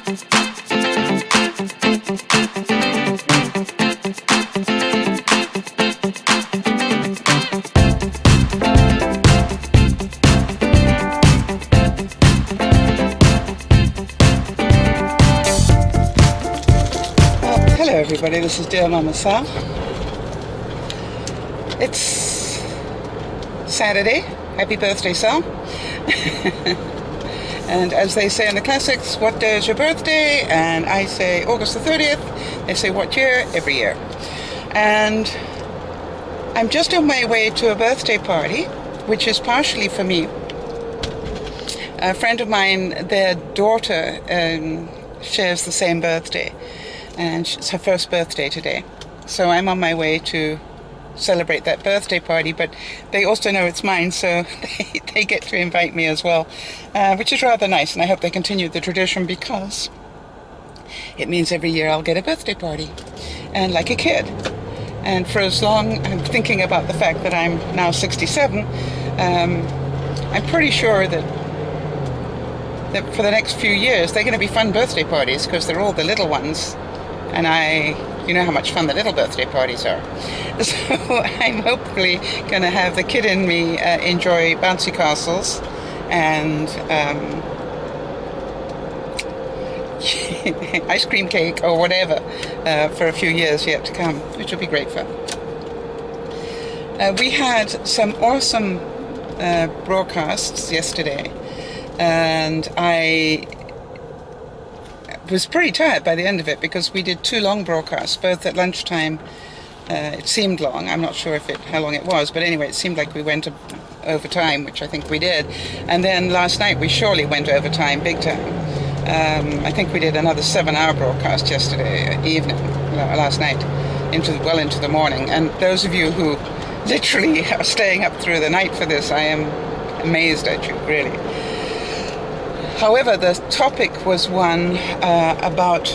Hello everybody, this is Dear Mama Sal. It's Saturday. Happy birthday, Sal. And as they say in the classics, what day is your birthday? And I say August the 30th. They say what year? Every year. And I'm just on my way to a birthday party, which is partially for me. A friend of mine, their daughter shares the same birthday, and it's her first birthday today. So I'm on my way to celebrate that birthday party, but they also know it's mine, so they get to invite me as well, which is rather nice, and I hope they continue the tradition, because it means every year I'll get a birthday party, and like a kid. And for as long, I'm thinking about the fact that I'm now 67, I'm pretty sure that for the next few years they're going to be fun birthday parties, because they're all the little ones, and you know how much fun the little birthday parties are. So I'm hopefully going to have the kid in me enjoy bouncy castles and ice cream cake or whatever for a few years yet to come, which will be great fun. We had some awesome broadcasts yesterday, and I was pretty tired by the end of it, because we did 2 long broadcasts, both at lunchtime. It seemed long. I'm not sure how long it was, but anyway, it seemed like we went over time, which I think we did. And then last night we surely went over time, big time. I think we did another 7-hour broadcast yesterday evening, last night, well into the morning. And those of you who literally are staying up through the night for this, I am amazed at you, really. However, the topic was one about,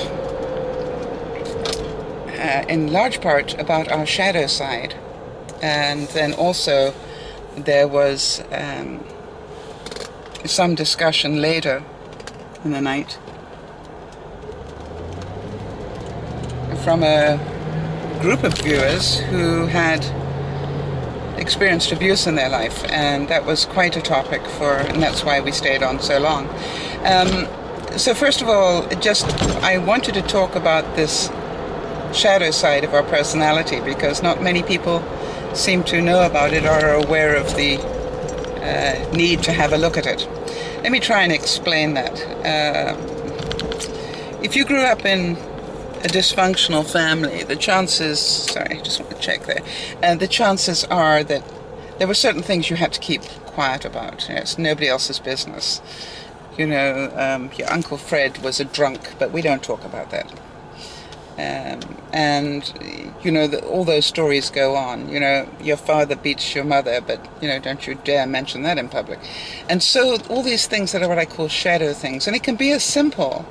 in large part, about our shadow side. And then also there was some discussion later in the night from a group of viewers who had experienced abuse in their life, and that was quite a topic and that's why we stayed on so long. So first of all, I wanted to talk about this shadow side of our personality, because not many people seem to know about it or are aware of the need to have a look at it. Let me try and explain that. If you grew up in a dysfunctional family, the chances, sorry, I just want to check there, the chances are that there were certain things you had to keep quiet about. It's nobody else's business. You know, your Uncle Fred was a drunk, but we don't talk about that. And, you know, all those stories go on. You know, your father beats your mother, but, you know, don't you dare mention that in public. And so all these things that are what I call shadow things, and it can be as simple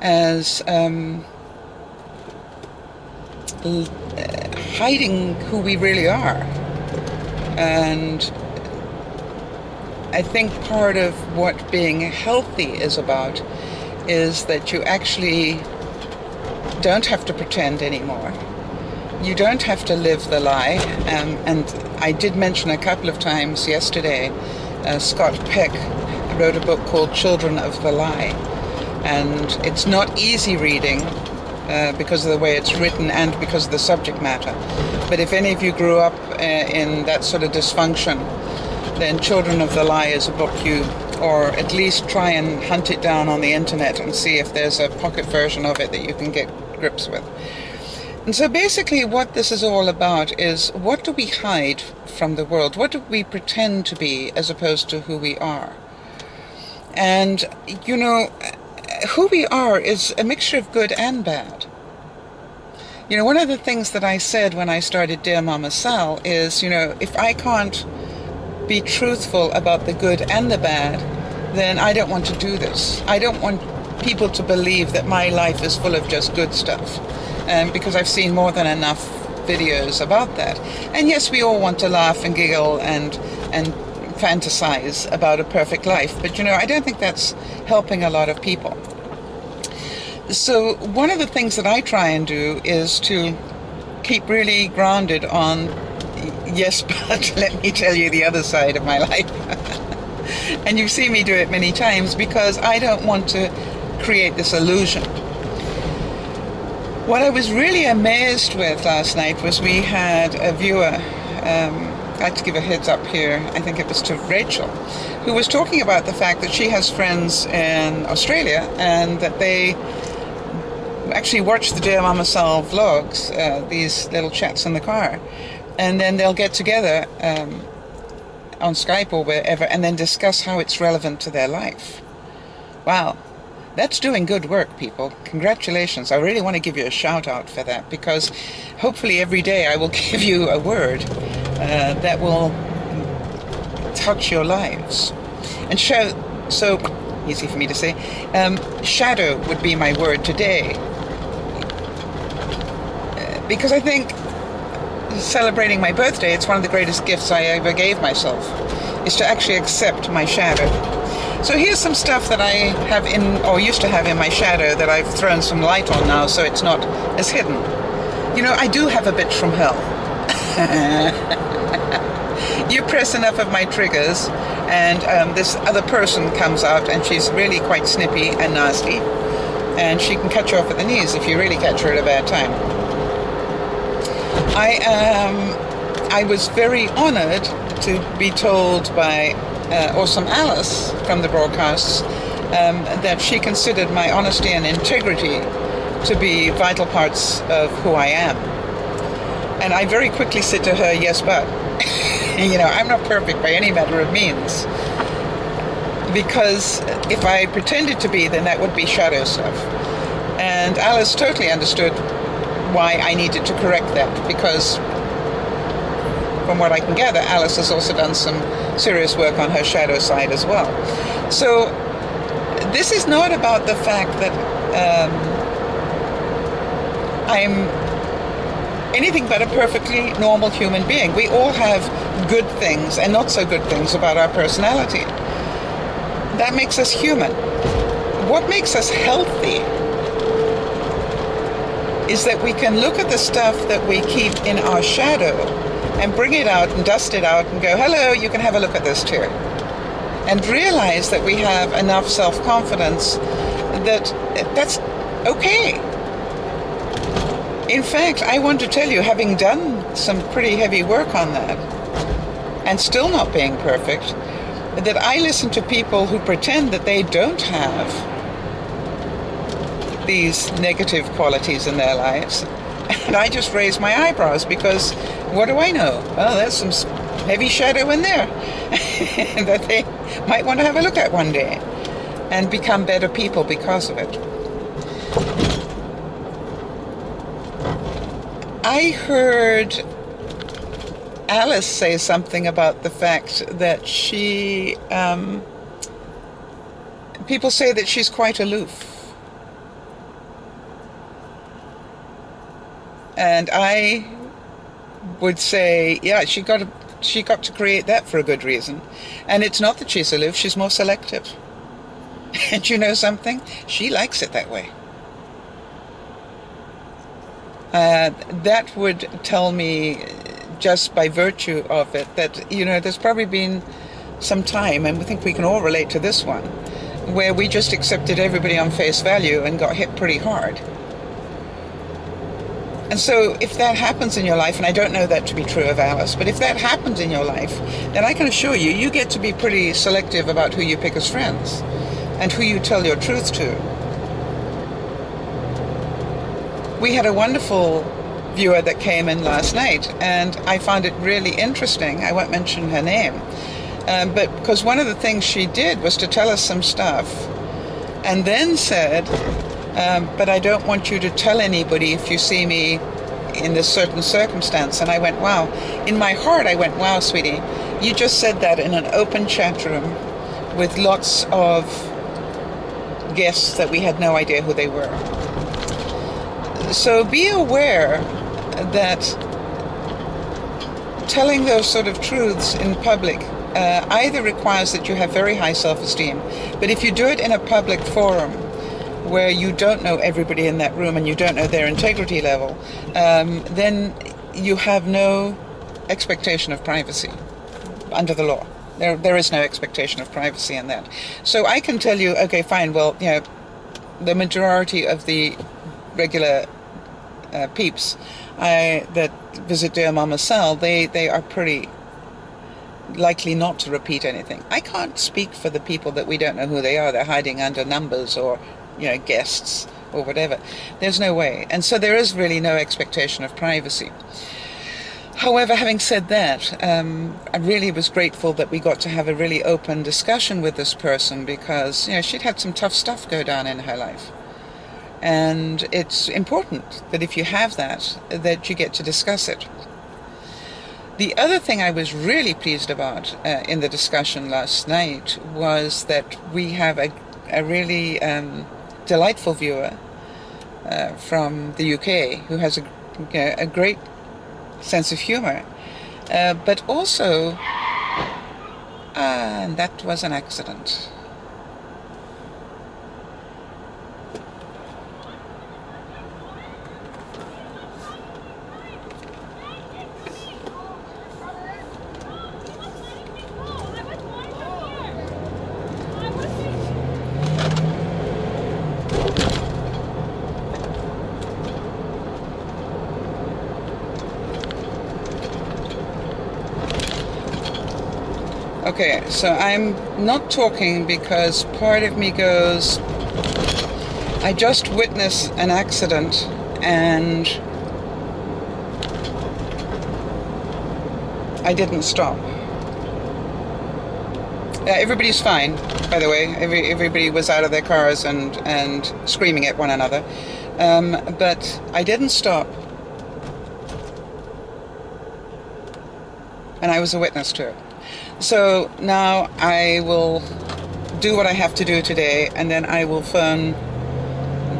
as hiding who we really are. And I think part of what being healthy is about is that you actually don't have to pretend anymore. You don't have to live the lie. And I did mention a couple of times yesterday, Scott Peck wrote a book called Children of the Lie. And it's not easy reading, because of the way it's written and because of the subject matter. But if any of you grew up in that sort of dysfunction, then Children of the Lie is a book or at least try and hunt it down on the internet and see if there's a pocket version of it that you can get grips with. And so basically what this is all about is, what do we hide from the world? What do we pretend to be as opposed to who we are? And, you know, who we are is a mixture of good and bad. You know, one of the things that I said when I started Dear Mama Sal is, you know, if I can't be truthful about the good and the bad, then I don't want to do this. I don't want people to believe that my life is full of just good stuff, because I've seen more than enough videos about that. And yes, we all want to laugh and giggle and fantasize about a perfect life, but you know, I don't think that's helping a lot of people. So one of the things that I try and do is to keep really grounded on, yes, but let me tell you the other side of my life. And you've seen me do it many times because I don't want to create this illusion. What I was really amazed with last night was we had a viewer, I'd like to give a heads up here, I think it was to Rachel, who was talking about the fact that she has friends in Australia and that they actually watch the Dear Mama Sal vlogs, these little chats in the car, and then they'll get together on Skype or wherever and then discuss how it's relevant to their life. Wow. That's doing good work, people. Congratulations. I really want to give you a shout out for that, because hopefully every day I will give you a word that will touch your lives. And so easy for me to say, shadow would be my word today. Because I think celebrating my birthday, it's one of the greatest gifts I ever gave myself, is to actually accept my shadow. So here's some stuff that I have in, or used to have in my shadow, that I've thrown some light on now so it's not as hidden. You know, I do have a bitch from hell. You press enough of my triggers and this other person comes out and she's really quite snippy and nasty, and she can cut you off at the knees if you really catch her at a bad time. I was very honored to be told by Awesome Alice from the broadcasts that she considered my honesty and integrity to be vital parts of who I am. And I very quickly said to her, yes, but, you know, I'm not perfect by any matter of means. Because if I pretended to be, then that would be shadow stuff. And Alice totally understood why I needed to correct that, because from what I can gather, Alice has also done some serious work on her shadow side as well. So this is not about the fact that I'm anything but a perfectly normal human being. We all have good things and not so good things about our personality. That makes us human. What makes us healthy is that we can look at the stuff that we keep in our shadow and bring it out and dust it out and go, hello, you can have a look at this too. And realize that we have enough self-confidence that that's okay. In fact, I want to tell you, having done some pretty heavy work on that and still not being perfect, that I listen to people who pretend that they don't have these negative qualities in their lives. And I just raise my eyebrows, because what do I know? Well, there's some heavy shadow in there that they might want to have a look at one day and become better people because of it. I heard Alice say something about the fact that she, people say that she's quite aloof. And I would say, yeah, she got to create that for a good reason. And it's not that she's aloof, she's more selective. And you know something? She likes it that way. That would tell me, just by virtue of it, that, you know, there's probably been some time, and I think we can all relate to this one, where we just accepted everybody on face value and got hit pretty hard. And so if that happens in your life, and I don't know that to be true of Alice, but if that happens in your life, then I can assure you, you get to be pretty selective about who you pick as friends and who you tell your truth to. We had a wonderful viewer that came in last night, and I found it really interesting. I won't mention her name, but because one of the things she did was to tell us some stuff and then said, but I don't want you to tell anybody if you see me in this certain circumstance. And I went, wow. In my heart, I went, wow, sweetie, you just said that in an open chat room with lots of guests that we had no idea who they were. So be aware that telling those sort of truths in public either requires that you have very high self-esteem, but if you do it in a public forum where you don't know everybody in that room and you don't know their integrity level, then you have no expectation of privacy under the law. There is no expectation of privacy in that. So I can tell you, okay, fine, well, you know, the majority of the regular peeps that visit Dear Mama Sal, they are pretty likely not to repeat anything. I can't speak for the people that we don't know who they are. They're hiding under numbers or, you know, guests or whatever. There's no way. And so there is really no expectation of privacy. However, having said that, I really was grateful that we got to have a really open discussion with this person, because, you know, she'd had some tough stuff go down in her life. And it's important that if you have that, that you get to discuss it. The other thing I was really pleased about in the discussion last night was that we have a really delightful viewer from the UK who has a great sense of humor, but also, and that was an accident. Okay, so I'm not talking because part of me goes, I just witnessed an accident and I didn't stop. Everybody's fine, by the way. Everybody was out of their cars and screaming at one another. But I didn't stop. And I was a witness to it. So now I will do what I have to do today, and then I will phone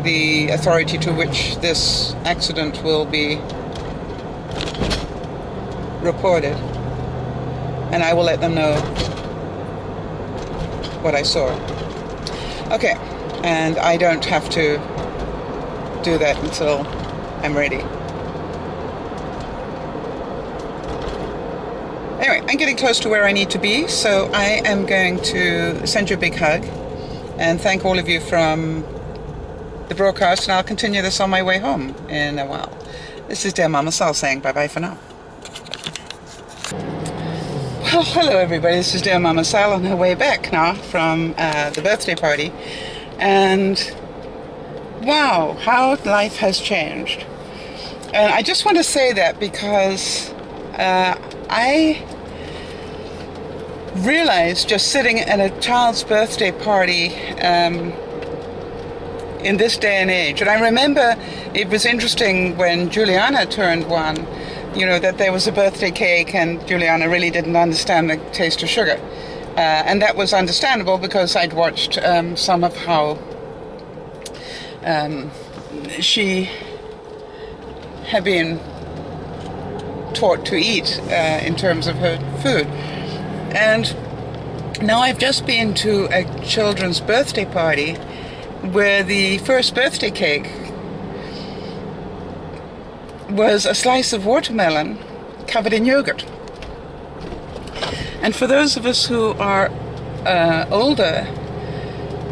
the authority to which this accident will be reported, and I will let them know what I saw. Okay, and I don't have to do that until I'm ready. Anyway, I'm getting close to where I need to be, so I am going to send you a big hug and thank all of you from the broadcast, and I'll continue this on my way home in a while. This is Dear Mama Sal saying bye-bye for now. Well, hello everybody, this is Dear Mama Sal on her way back now from the birthday party, and wow, how life has changed. And I just want to say that because I realized just sitting at a child's birthday party in this day and age, and I remember it was interesting when Juliana turned 1, you know, that there was a birthday cake and Juliana really didn't understand the taste of sugar. And that was understandable because I'd watched some of how she had been taught to eat in terms of her food. And now I've just been to a children's birthday party where the first birthday cake was a slice of watermelon covered in yogurt. And for those of us who are older,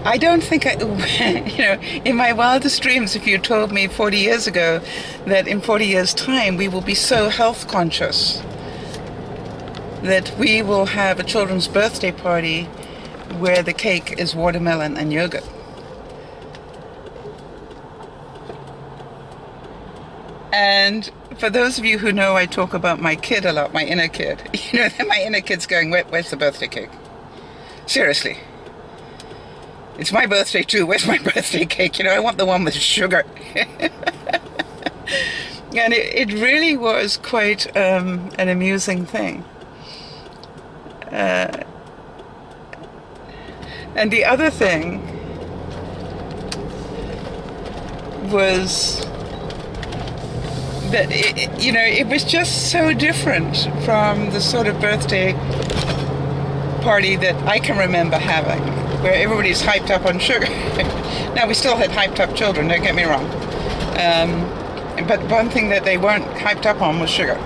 I don't think you know, in my wildest dreams, if you told me 40 years ago that in 40 years' time we will be so health conscious that we will have a children's birthday party where the cake is watermelon and yogurt. And for those of you who know, I talk about my kid a lot, my inner kid. You know, my inner kid's going, where's the birthday cake? Seriously. It's my birthday too. Where's my birthday cake? You know, I want the one with sugar. And it really was quite an amusing thing. And the other thing was that, you know, it was just so different from the sort of birthday party that I can remember having. where everybody's hyped up on sugar. Now, we still had hyped up children, don't get me wrong. But one thing that they weren't hyped up on was sugar.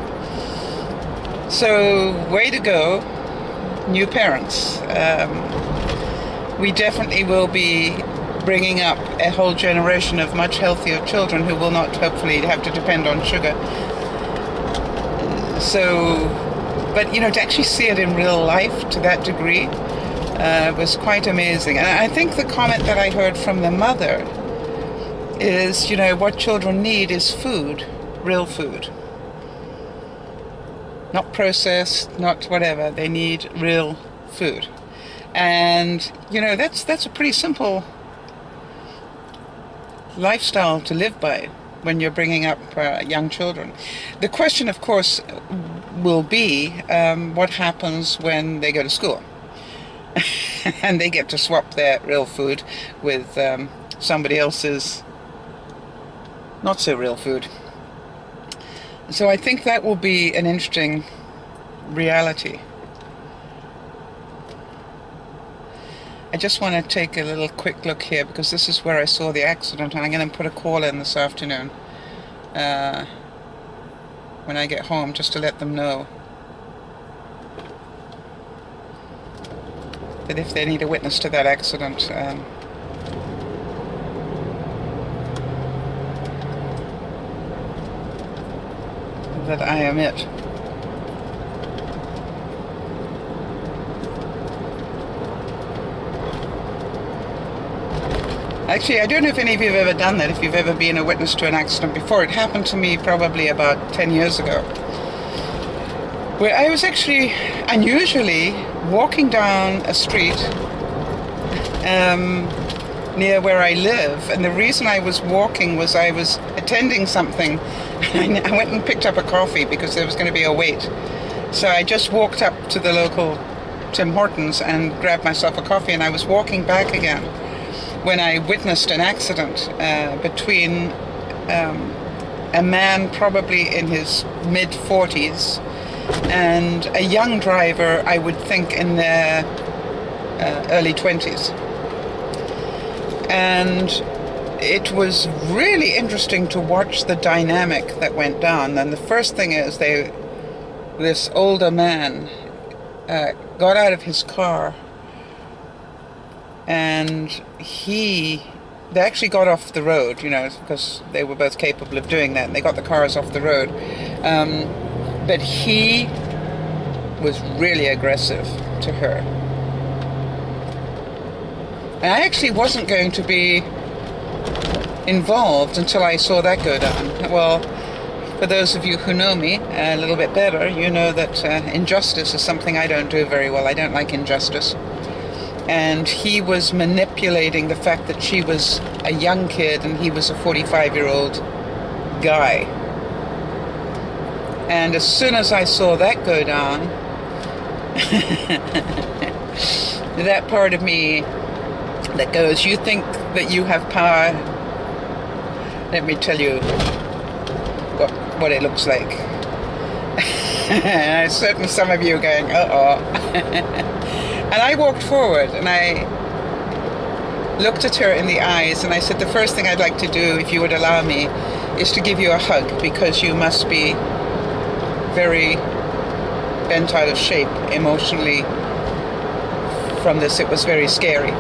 So, way to go, new parents. We definitely will be bringing up a whole generation of much healthier children who will not hopefully have to depend on sugar. So, but you know, to actually see it in real life to that degree was quite amazing. And I think the comment that I heard from the mother is, you know, what children need is food, real food. Not processed, not whatever. They need real food. And, you know, that's a pretty simple lifestyle to live by when you're bringing up young children. The question, of course, will be what happens when they go to school and they get to swap their real food with somebody else's not so real food. So I think that will be an interesting reality. I just want to take a little quick look here because this is where I saw the accident, and I'm going to put a call in this afternoon when I get home, just to let them know that if they need a witness to that accident, that I am it. Actually, I don't know if any of you have ever done that, if you've ever been a witness to an accident before. It happened to me probably about 10 years ago, where I was actually unusually walking down a street near where I live, and the reason I was walking was I was attending something. I went and picked up a coffee because there was going to be a wait. So I just walked up to the local Tim Hortons and grabbed myself a coffee, and I was walking back again when I witnessed an accident between a man probably in his mid-40s and a young driver, I would think in their early 20s. And it was really interesting to watch the dynamic that went down. And the first thing is this older man got out of his car, and they actually got off the road, you know, because they were both capable of doing that, and they got the cars off the road. But he was really aggressive to her. And I actually wasn't going to be involved until I saw that go down. Well, for those of you who know me a little bit better, you know that injustice is something I don't do very well. I don't like injustice. And he was manipulating the fact that she was a young kid and he was a 45-year-old guy. And as soon as I saw that go down, that part of me that goes, you think that you have power? Let me tell you what it looks like. Certainly some of you are going, uh-oh. And I walked forward and I looked at her in the eyes and I said, the first thing I'd like to do, if you would allow me, is to give you a hug, because you must be very bent out of shape emotionally from this. It was very scary.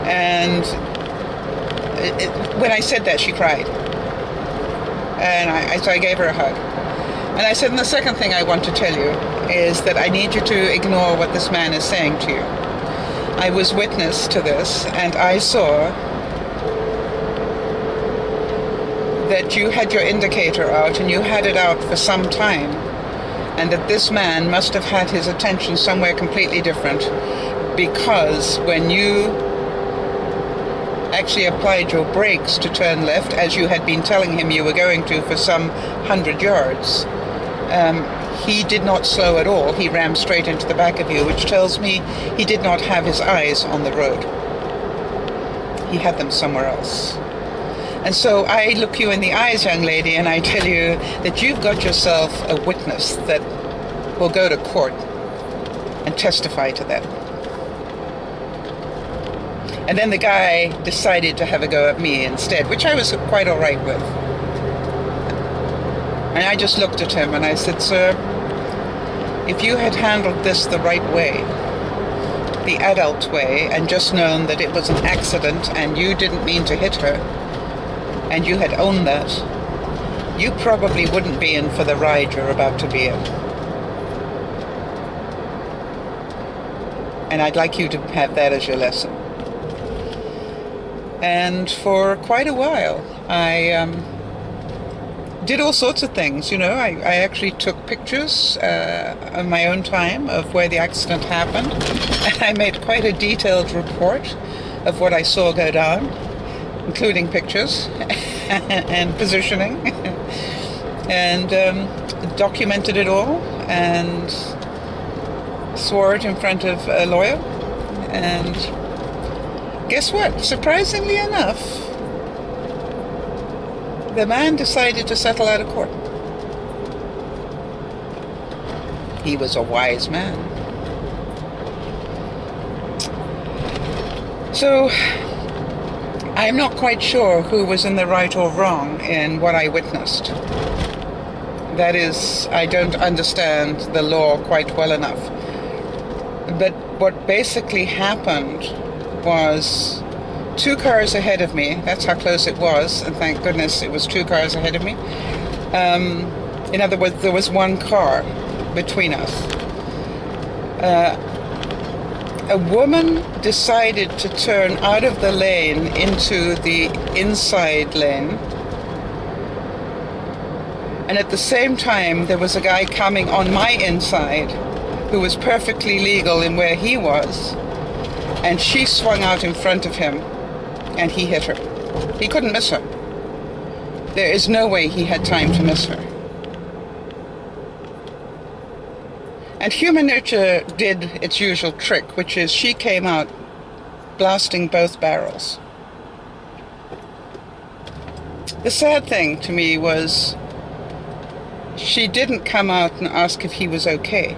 And when I said that, she cried. And so I gave her a hug. And I said, and the second thing I want to tell you is that I need you to ignore what this man is saying to you. I was witness to this, and I saw that you had your indicator out, and you had it out for some time, and that this man must have had his attention somewhere completely different, because when you actually applied your brakes to turn left, as you had been telling him you were going to for some 100 yards, he did not slow at all. He rammed straight into the back of you, which tells me he did not have his eyes on the road. He had them somewhere else. And so I look you in the eyes, young lady, and I tell you that you've got yourself a witness that will go to court and testify to that. And then the guy decided to have a go at me instead, which I was quite all right with. And I just looked at him and I said, "Sir, if you had handled this the right way, the adult way, and just known that it was an accident and you didn't mean to hit her, and you had owned that, you probably wouldn't be in for the ride you're about to be in. And I'd like you to have that as your lesson." And for quite a while, I did all sorts of things. I actually took pictures on my own time of where the accident happened. And I made quite a detailed report of what I saw go down, including pictures and positioning, and documented it all and swore it in front of a lawyer. And guess what? Surprisingly enough, the man decided to settle out of court. He was a wise man. So I'm not quite sure who was in the right or wrong in what I witnessed. That is, I don't understand the law quite well enough. But what basically happened was 2 cars ahead of me. That's how close it was, and thank goodness it was 2 cars ahead of me. In other words, there was 1 car between us. A woman decided to turn out of the lane into the inside lane, and at the same time there was a guy coming on my inside who was perfectly legal in where he was, and she swung out in front of him and he hit her. He couldn't miss her. There is no way he had time to miss her. And human nature did its usual trick, which is she came out blasting both barrels. The sad thing to me was she didn't come out and ask if he was okay.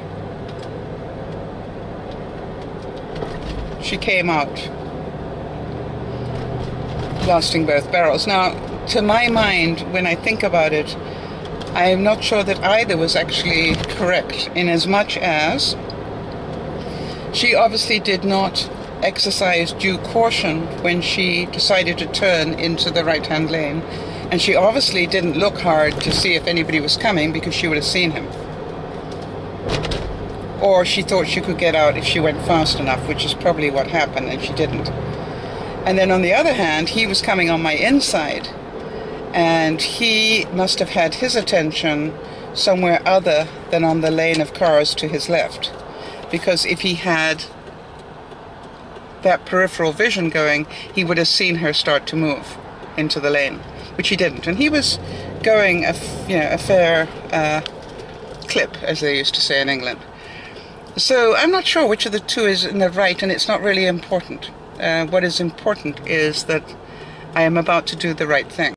She came out blasting both barrels. Now, to my mind, when I think about it, I am not sure that either was actually correct, in as much as she obviously did not exercise due caution when she decided to turn into the right-hand lane, and she obviously didn't look hard to see if anybody was coming, because she would have seen him. Or she thought she could get out if she went fast enough, which is probably what happened, and she didn't. And then on the other hand, he was coming on my inside, and he must have had his attention somewhere other than on the lane of cars to his left. Because if he had that peripheral vision going, he would have seen her start to move into the lane, which he didn't. And he was going a fair clip, as they used to say in England. So I'm not sure which of the two is in the right, and it's not really important. What is important is that I am about to do the right thing.